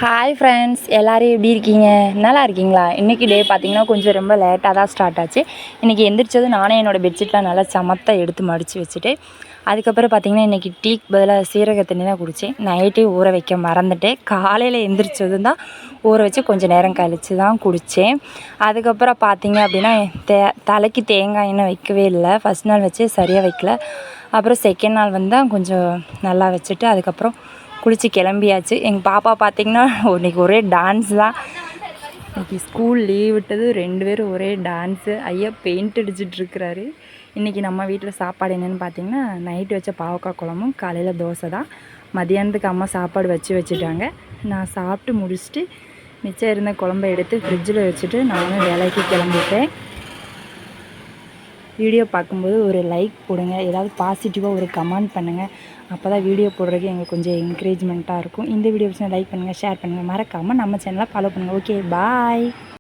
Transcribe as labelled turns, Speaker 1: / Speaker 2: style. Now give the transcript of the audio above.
Speaker 1: Hi friends, எல்லோரும் எப்படி இருக்கீங்க? நல்லா இருக்கீங்களா? இன்றைக்கி டே பார்த்திங்கன்னா கொஞ்சம் ரொம்ப லேட்டாக தான் ஸ்டார்ட் ஆச்சு. இன்றைக்கி எந்திரிச்சது நானே என்னோடய பெட்ஷீட்லாம் நல்லா சமத்தாக எடுத்து மடித்து வச்சுட்டு, அதுக்கப்புறம் பார்த்திங்கன்னா இன்றைக்கி டீக்கு பதிலாக சீரக தண்ணி தான் குடித்தேன். நைட்டே ஊற வைக்க மறந்துட்டேன். காலையில் எந்திரிச்சதும் தான் ஊற வச்சு கொஞ்சம் நேரம் கழித்து தான் குடித்தேன். அதுக்கப்புறம் பார்த்திங்க அப்படின்னா தலைக்கு தேங்காய் எண்ணெய் வைக்கவே இல்லை. ஃபஸ்ட் நாள் வச்சு சரியாக வைக்கல. அப்புறம் செகண்ட் நாள் வந்து தான் கொஞ்சம் நல்லா வச்சுட்டு அதுக்கப்புறம் குளித்து கிளம்பியாச்சு. எங்கள் பாப்பா பார்த்திங்கன்னா இன்றைக்கி ஒரே டான்ஸ் தான். இன்றைக்கி ஸ்கூல் லீவ் விட்டது 2 பேரும் ஒரே டான்ஸு. ஐயா பெயிண்ட் அடிச்சிட்ருக்கிறாரு. இன்றைக்கி நம்ம வீட்டில் சாப்பாடு என்னென்னு பார்த்திங்கன்னா நைட்டு வச்ச பாவக்காய் குழம்பும் காலையில் தோசை தான். மதியானத்துக்கு அம்மா சாப்பாடு வச்சுட்டாங்க. நான் சாப்பிட்டு முடிச்சுட்டு மிச்சம் இருந்த குழம்பை எடுத்து ஃப்ரிட்ஜில் வச்சுட்டு நானும் வேலைக்கு கிளம்பிட்டேன். வீடியோ பார்க்கும்போது ஒரு லைக் போடுங்க, ஏதாவது பாசிட்டிவாக ஒரு கமெண்ட் பண்ணுங்கள். அப்போ தான் வீடியோ போடுறதுக்கு எங்களுக்கு கொஞ்சம் என்கரேஜ்மெண்ட்டாக இருக்கும். இந்த வீடியோ லைக் பண்ணுங்கள், ஷேர் பண்ணுங்கள், மறக்காமல் நம்ம சேனலை ஃபாலோ பண்ணுங்கள். ஓகே, பாய்.